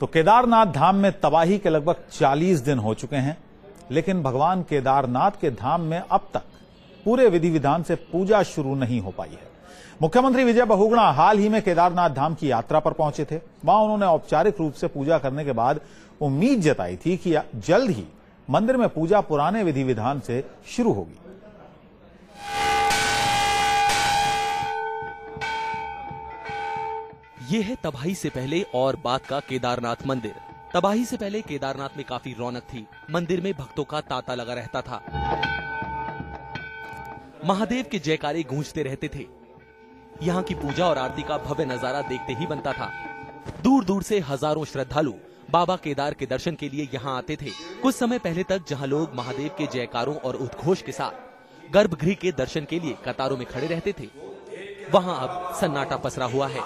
तो केदारनाथ धाम में तबाही के लगभग 40 दिन हो चुके हैं, लेकिन भगवान केदारनाथ के धाम में अब तक पूरे विधि विधान से पूजा शुरू नहीं हो पाई है। मुख्यमंत्री विजय बहुगुणा हाल ही में केदारनाथ धाम की यात्रा पर पहुंचे थे। वहां उन्होंने औपचारिक रूप से पूजा करने के बाद उम्मीद जताई थी कि जल्द ही मंदिर में पूजा पुराने विधि विधान से शुरू होगी। ये है तबाही से पहले और बाद का केदारनाथ मंदिर। तबाही से पहले केदारनाथ में काफी रौनक थी। मंदिर में भक्तों का तांता लगा रहता था। महादेव के जयकारे गूंजते रहते थे। यहाँ की पूजा और आरती का भव्य नजारा देखते ही बनता था। दूर दूर से हजारों श्रद्धालु बाबा केदार के दर्शन के लिए यहाँ आते थे। कुछ समय पहले तक जहाँ लोग महादेव के जयकारों और उद्घोष के साथ गर्भगृह के दर्शन के लिए कतारों में खड़े रहते थे, वहाँ अब सन्नाटा पसरा हुआ है।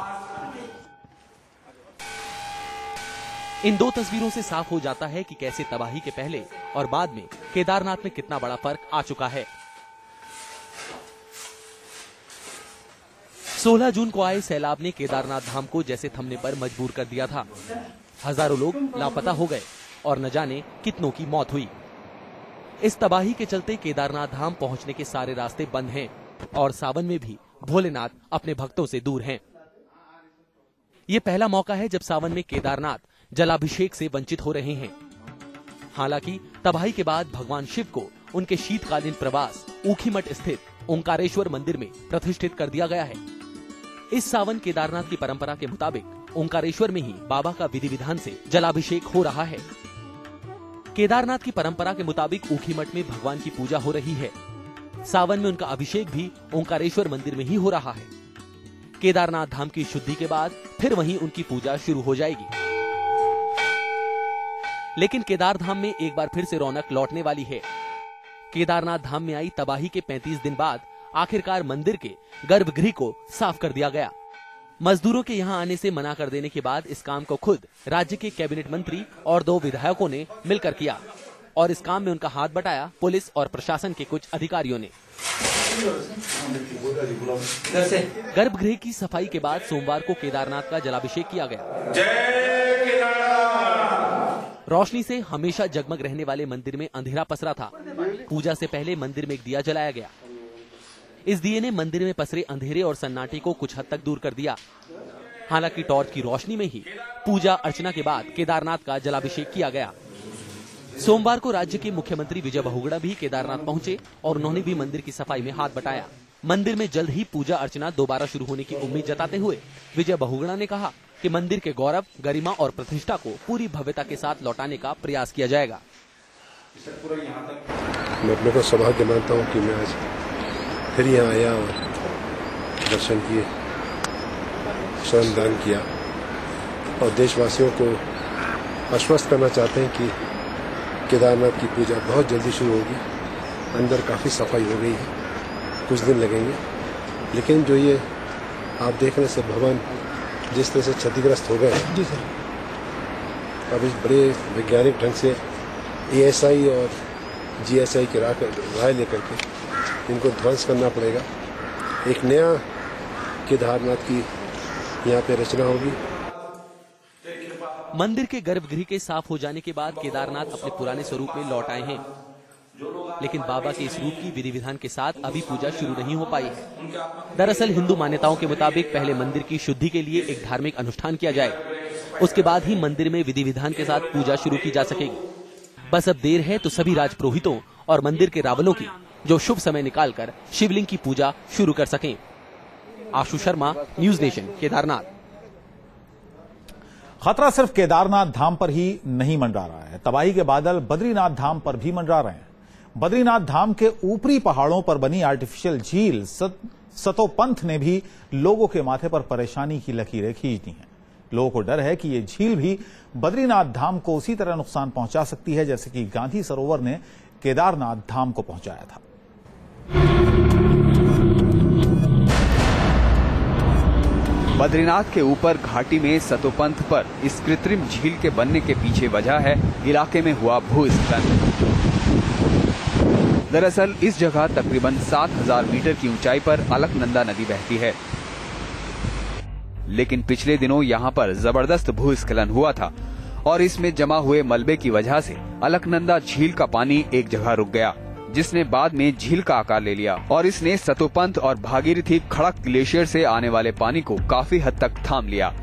इन दो तस्वीरों से साफ हो जाता है कि कैसे तबाही के पहले और बाद में केदारनाथ में कितना बड़ा फर्क आ चुका है। 16 जून को आए सैलाब ने केदारनाथ धाम को जैसे थमने पर मजबूर कर दिया था। हजारों लोग लापता हो गए और न जाने कितनों की मौत हुई। इस तबाही के चलते केदारनाथ धाम पहुंचने के सारे रास्ते बंद हैं और सावन में भी भोलेनाथ अपने भक्तों से दूर हैं। ये पहला मौका है जब सावन में केदारनाथ जलाभिषेक से वंचित हो रहे हैं। हालांकि तबाही के बाद भगवान शिव को उनके शीतकालीन प्रवास ऊखीमठ स्थित ओंकारेश्वर मंदिर में प्रतिष्ठित कर दिया गया है। इस सावन केदारनाथ की परंपरा के मुताबिक ओंकारेश्वर में ही बाबा का विधि विधान से जलाभिषेक हो रहा है। केदारनाथ की परंपरा के मुताबिक ऊखीमठ में भगवान की पूजा हो रही है। सावन में उनका अभिषेक भी ओंकारेश्वर मंदिर में ही हो रहा है। केदारनाथ धाम की शुद्धि के बाद फिर वहीं उनकी पूजा शुरू हो जाएगी। लेकिन केदार धाम में एक बार फिर से रौनक लौटने वाली है। केदारनाथ धाम में आई तबाही के 35 दिन बाद आखिरकार मंदिर के गर्भगृह को साफ कर दिया गया। मजदूरों के यहां आने से मना कर देने के बाद इस काम को खुद राज्य के कैबिनेट मंत्री और 2 विधायकों ने मिलकर किया और इस काम में उनका हाथ बटाया पुलिस और प्रशासन के कुछ अधिकारियों ने। गर्भगृह की सफाई के बाद सोमवार को केदारनाथ का जलाभिषेक किया गया। रोशनी से हमेशा जगमग रहने वाले मंदिर में अंधेरा पसरा था। पूजा से पहले मंदिर में एक दिया जलाया गया। इस दिए ने मंदिर में पसरे अंधेरे और सन्नाटे को कुछ हद तक दूर कर दिया। हालांकि टॉर्च की रोशनी में ही पूजा अर्चना के बाद केदारनाथ का जलाभिषेक किया गया। सोमवार को राज्य के मुख्यमंत्री विजय बहुगुणा भी केदारनाथ पहुंचे और उन्होंने भी मंदिर की सफाई में हाथ बटाया। मंदिर में जल्द ही पूजा अर्चना दोबारा शुरू होने की उम्मीद जताते हुए विजय बहुगुणा ने कहा कि मंदिर के गौरव, गरिमा और प्रतिष्ठा को पूरी भव्यता के साथ लौटाने का प्रयास किया जाएगा। मैं अपने को सौभाग्य मानता हूँ कि मैं आज फिर यहाँ आया और दर्शन किए, श्रमदान किया और देशवासियों को आश्वस्त करना चाहते हैं कि केदारनाथ की पूजा बहुत जल्दी शुरू होगी। अंदर काफ़ी सफाई हो गई है, कुछ दिन लगेंगे, लेकिन जो ये आप देखने से भवन जिस तरह से क्षतिग्रस्त हो गए जी सर, अभी बड़े वैज्ञानिक ढंग से ASI और GSI की राय लेकर के इनको ध्वंस करना पड़ेगा। एक नया केदारनाथ की यहाँ पे रचना होगी। मंदिर के गर्भगृह के साफ हो जाने के बाद केदारनाथ अपने पुराने स्वरूप में लौट आए हैं, लेकिन बाबा के इस रूप की विधि विधान के साथ अभी पूजा शुरू नहीं हो पाई है। दरअसल हिंदू मान्यताओं के मुताबिक पहले मंदिर की शुद्धि के लिए एक धार्मिक अनुष्ठान किया जाए, उसके बाद ही मंदिर में विधि विधान के साथ पूजा शुरू की जा सकेगी। बस अब देर है तो सभी राजपुरोहितों और मंदिर के रावलों की जो शुभ समय निकालकर शिवलिंग की पूजा शुरू कर सकें। आशु शर्मा, न्यूज नेशन, केदारनाथ। खतरा सिर्फ केदारनाथ धाम पर ही नहीं मंडरा रहा है, तबाही के बादल बद्रीनाथ धाम पर भी मंडरा रहे हैं। बद्रीनाथ धाम के ऊपरी पहाड़ों पर बनी आर्टिफिशियल झील सतोपंथ ने भी लोगों के माथे पर परेशानी की लकीरें खींच दी हैं। लोगों को डर है कि ये झील भी बद्रीनाथ धाम को उसी तरह नुकसान पहुंचा सकती है जैसे कि गांधी सरोवर ने केदारनाथ धाम को पहुंचाया था। बद्रीनाथ के ऊपर घाटी में सतोपंथ पर इस कृत्रिम झील के बनने के पीछे वजह है इलाके में हुआ भूस्खलन। दरअसल इस जगह तकरीबन 7000 मीटर की ऊंचाई पर अलकनंदा नदी बहती है, लेकिन पिछले दिनों यहां पर जबरदस्त भूस्खलन हुआ था और इसमें जमा हुए मलबे की वजह से अलकनंदा झील का पानी एक जगह रुक गया, जिसने बाद में झील का आकार ले लिया और इसने सतोपंथ और भागीरथी खड़क ग्लेशियर से आने वाले पानी को काफी हद तक थाम लिया।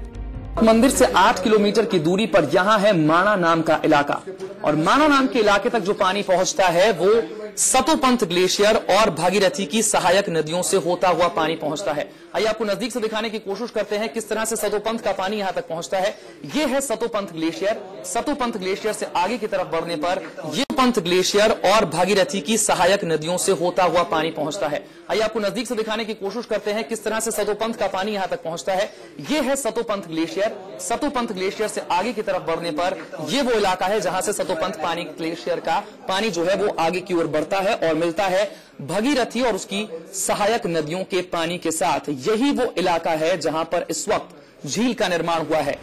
मंदिर से 8 किलोमीटर की दूरी पर यहाँ है माणा नाम का इलाका, और माणा नाम के इलाके तक जो पानी पहुँचता है वो सतोपंथ ग्लेशियर और भागीरथी की सहायक नदियों से होता हुआ पानी पहुँचता है। आइए आपको नजदीक से दिखाने की कोशिश करते हैं किस तरह से सतोपंथ का पानी यहाँ तक पहुँचता है। ये है सतोपंथ ग्लेशियर। सतोपंथ ग्लेशियर से आगे की तरफ बढ़ने पर ये पंथ ग्लेशियर और भागीरथी की सहायक नदियों से होता हुआ पानी पहुँचता है। आइए आपको नजदीक से दिखाने की कोशिश करते हैं किस तरह से सतोपंथ का पानी यहाँ तक पहुँचता है। ये है सतोपंथ ग्लेशियर। सतोपंथ ग्लेशियर से आगे की तरफ बढ़ने पर ये वो इलाका है जहाँ से सतोपंथ पानी ग्लेशियर का पानी जो है वो आगे की ओर बढ़ता है और मिलता है भागीरथी और उसकी सहायक नदियों के पानी के साथ। यही वो इलाका है जहां पर इस वक्त झील का निर्माण हुआ है।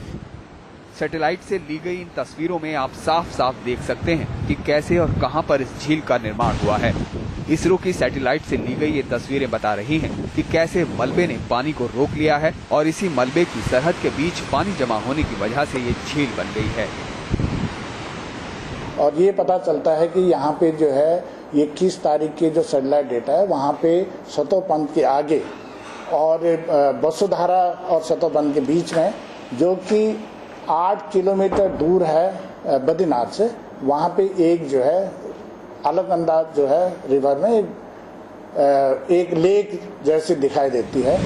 सैटेलाइट से ली गई इन तस्वीरों में आप साफ साफ देख सकते हैं कि कैसे और कहां पर इस झील का निर्माण हुआ है। इसरो की सैटेलाइट से ली गई ये तस्वीरें बता रही हैं कि कैसे मलबे ने पानी को रोक लिया है और इसी मलबे की सरहद के बीच पानी जमा होने की वजह से ये झील बन गई है। और ये पता चलता है कि यहाँ पे जो है 21 तारीख के जो सैटेलाइट डेटा है वहाँ पे सतोपंथ के आगे और वसुधारा और सतोपंथ के बीच में, जो कि 8 किलोमीटर दूर है बद्रीनाथ से, वहाँ पे एक जो है अलकनंदा जो है रिवर में एक लेक जैसी दिखाई देती है।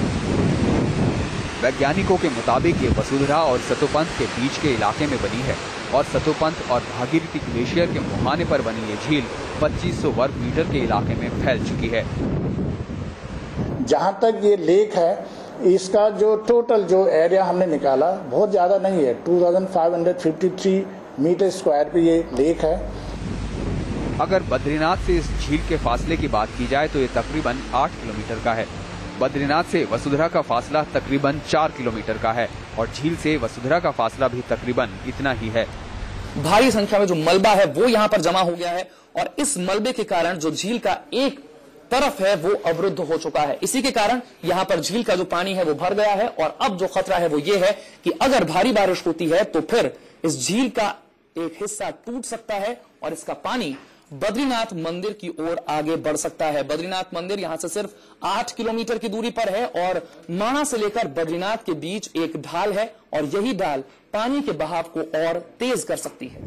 वैज्ञानिकों के मुताबिक ये वसुधरा और सतोपंथ के बीच के इलाके में बनी है और सतोपंथ और भागीरथी ग्लेशियर के मुहाने पर बनी ये झील 2500 वर्ग मीटर के इलाके में फैल चुकी है। जहां तक ये लेक है, इसका जो टोटल जो एरिया हमने निकाला बहुत ज्यादा नहीं है, 2553 मीटर स्क्वायर पे ये लेक है। अगर बद्रीनाथ से इस झील के फासले की बात की जाए तो ये तकरीबन 8 किलोमीटर का है। बद्रीनाथ से वसुधरा का फासला तकरीबन 4 किलोमीटर का है और झील से वसुधरा का फासला भी तकरीबन इतना ही है। भारी संख्या में जो मलबा है वो यहाँ पर जमा हो गया है और इस मलबे के कारण जो झील का एक तरफ है वो अवरुद्ध हो चुका है। इसी के कारण यहाँ पर झील का जो पानी है वो भर गया है और अब जो खतरा है वो ये है कि अगर भारी बारिश होती है तो फिर इस झील का एक हिस्सा टूट सकता है और इसका पानी बद्रीनाथ मंदिर की ओर आगे बढ़ सकता है। बद्रीनाथ मंदिर यहां से सिर्फ 8 किलोमीटर की दूरी पर है और माणा से लेकर बद्रीनाथ के बीच एक ढाल है और यही ढाल पानी के बहाव को और तेज कर सकती है।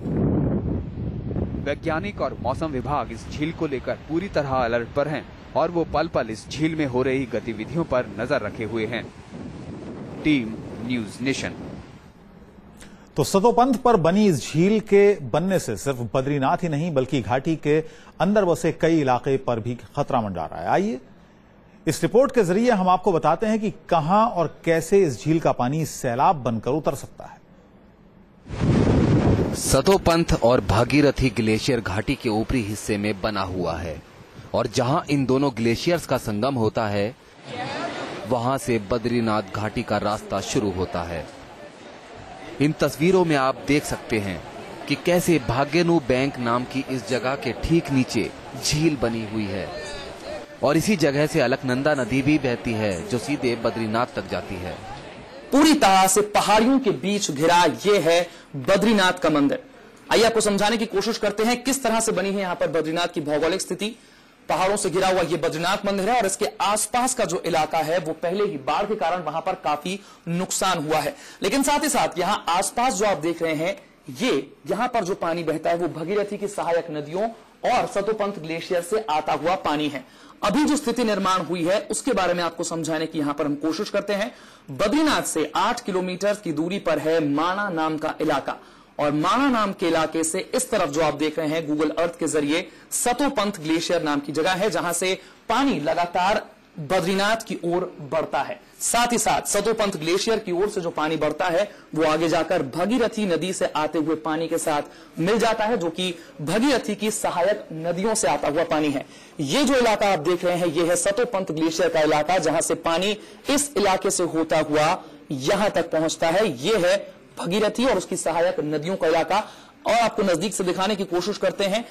वैज्ञानिक और मौसम विभाग इस झील को लेकर पूरी तरह अलर्ट पर हैं और वो पल पल इस झील में हो रही गतिविधियों पर नजर रखे हुए हैं। Team news nation. तो सतोपंथ पर बनी इस झील के बनने से सिर्फ बद्रीनाथ ही नहीं बल्कि घाटी के अंदर बसे कई इलाके पर भी खतरा मंडरा रहा है। आइए इस रिपोर्ट के जरिए हम आपको बताते हैं कि कहां और कैसे इस झील का पानी सैलाब बनकर उतर सकता है। सतोपंथ और भागीरथी ग्लेशियर घाटी के ऊपरी हिस्से में बना हुआ है और जहां इन दोनों ग्लेशियर्स का संगम होता है वहां से बद्रीनाथ घाटी का रास्ता शुरू होता है। इन तस्वीरों में आप देख सकते हैं कि कैसे भाग्यनु बैंक नाम की इस जगह के ठीक नीचे झील बनी हुई है और इसी जगह से अलकनंदा नदी भी बहती है जो सीधे बद्रीनाथ तक जाती है। पूरी तरह से पहाड़ियों के बीच घिरा ये है बद्रीनाथ का मंदिर। आइए आपको समझाने की कोशिश करते हैं किस तरह से बनी है यहाँ पर बद्रीनाथ की भौगोलिक स्थिति। पहाड़ों से घिरा हुआ ये बद्रीनाथ मंदिर है और इसके आसपास का जो इलाका है वो पहले ही बाढ़ के कारण वहां पर काफी नुकसान हुआ है, लेकिन साथ ही साथ यहाँ आसपास जो आप देख रहे हैं ये यहाँ पर जो पानी बहता है वो भगीरथी की सहायक नदियों और सतोपंथ ग्लेशियर से आता हुआ पानी है। अभी जो स्थिति निर्माण हुई है उसके बारे में आपको समझाने की यहाँ पर हम कोशिश करते हैं। बद्रीनाथ से 8 किलोमीटर की दूरी पर है माणा नाम का इलाका और माणा नाम के इलाके से इस तरफ जो आप देख रहे हैं गूगल अर्थ के जरिए सतोपंथ ग्लेशियर नाम की जगह है जहां से पानी लगातार बद्रीनाथ की ओर बढ़ता है। साथ ही साथ सतोपंथ ग्लेशियर की ओर से जो पानी बढ़ता है वो आगे जाकर भगीरथी नदी से आते हुए पानी के साथ मिल जाता है जो कि भगीरथी की सहायक नदियों से आता हुआ पानी है। ये जो इलाका आप देख रहे हैं ये है सतोपंथ ग्लेशियर का इलाका जहां से पानी इस इलाके से होता हुआ यहां तक पहुंचता है। ये है भगीरथी और उसकी सहायक नदियों का इलाका और आपको नजदीक से दिखाने की कोशिश करते हैं।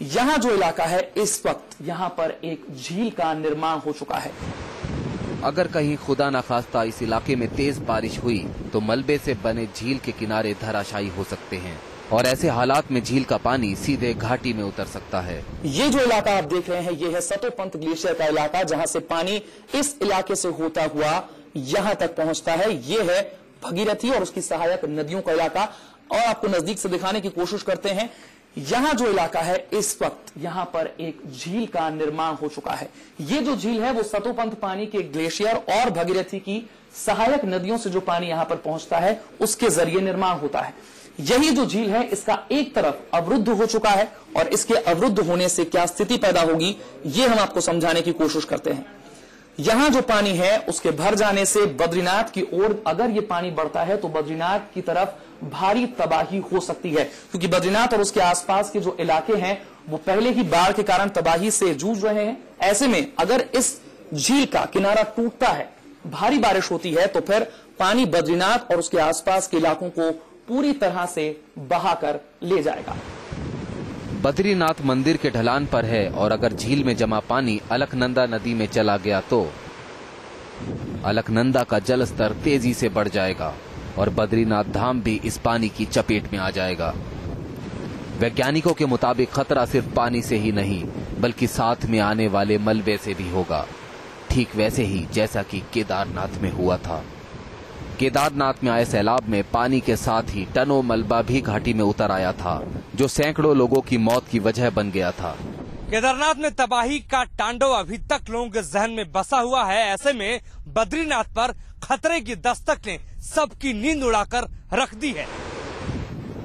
यहां जो इलाका है इस वक्त यहां पर एक झील का निर्माण हो चुका है। अगर कहीं खुदा न खास्ता इस इलाके में तेज बारिश हुई तो मलबे से बने झील के किनारे धराशायी हो सकते हैं और ऐसे हालात में झील का पानी सीधे घाटी में उतर सकता है। ये जो इलाका आप देख रहे हैं ये है सतोपंथ ग्लेशियर का इलाका, जहां से पानी इस इलाके से होता हुआ यहां तक पहुंचता है। ये है भगीरथी और उसकी सहायक नदियों का इलाका। और आपको नजदीक से दिखाने की कोशिश करते हैं। यहां जो इलाका है इस वक्त यहां पर एक झील का निर्माण हो चुका है। ये जो झील है वो सतोपंथ पानी के ग्लेशियर और भगीरथी की सहायक नदियों से जो पानी यहां पर पहुंचता है उसके जरिए निर्माण होता है। यही जो झील है इसका एक तरफ अवरुद्ध हो चुका है और इसके अवरुद्ध होने से क्या स्थिति पैदा होगी ये हम आपको समझाने की कोशिश करते हैं। यहां जो पानी है उसके भर जाने से बद्रीनाथ की ओर अगर ये पानी बढ़ता है तो बद्रीनाथ की तरफ भारी तबाही हो सकती है, क्योंकि बद्रीनाथ और उसके आसपास के जो इलाके हैं वो पहले ही बाढ़ के कारण तबाही से जूझ रहे हैं। ऐसे में अगर इस झील का किनारा टूटता है, भारी बारिश होती है, तो फिर पानी बद्रीनाथ और उसके आसपास के इलाकों को पूरी तरह से बहाकर ले जाएगा। बद्रीनाथ मंदिर के ढलान पर है और अगर झील में जमा पानी अलकनंदा नदी में चला गया तो अलकनंदा का जल स्तर तेजी से बढ़ जाएगा और बद्रीनाथ धाम भी इस पानी की चपेट में आ जाएगा। वैज्ञानिकों के मुताबिक खतरा सिर्फ पानी से ही नहीं बल्कि साथ में आने वाले मलबे से भी होगा, ठीक वैसे ही जैसा कि केदारनाथ में हुआ था। केदारनाथ में आए सैलाब में पानी के साथ ही टनों मलबा भी घाटी में उतर आया था, जो सैकड़ों लोगों की मौत की वजह बन गया था। केदारनाथ में तबाही का तांडव अभी तक लोगों के जहन में बसा हुआ है। ऐसे में बद्रीनाथ पर खतरे की दस्तक ने सबकी नींद उड़ाकर रख दी है।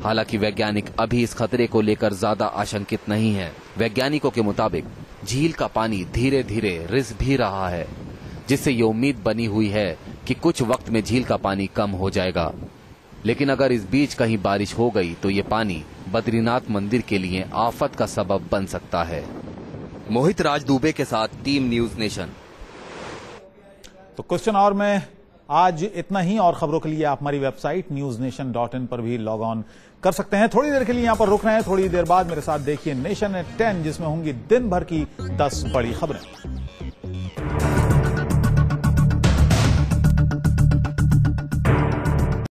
हालांकि वैज्ञानिक अभी इस खतरे को लेकर ज्यादा आशंकित नहीं है। वैज्ञानिकों के मुताबिक झील का पानी धीरे धीरे रिस भी रहा है, जिससे ये उम्मीद बनी हुई है कि कुछ वक्त में झील का पानी कम हो जाएगा। लेकिन अगर इस बीच कहीं बारिश हो गई तो ये पानी बद्रीनाथ मंदिर के लिए आफत का सबब बन सकता है। मोहित राज दुबे के साथ टीम न्यूज नेशन। तो क्वेश्चन आवर में आज इतना ही, और खबरों के लिए आप हमारी वेबसाइट newsnation.in पर भी लॉग ऑन कर सकते हैं। थोड़ी देर के लिए यहां पर रुक रहे हैं, थोड़ी देर बाद मेरे साथ देखिए नेशन@10, जिसमें होंगी दिन भर की 10 बड़ी खबरें।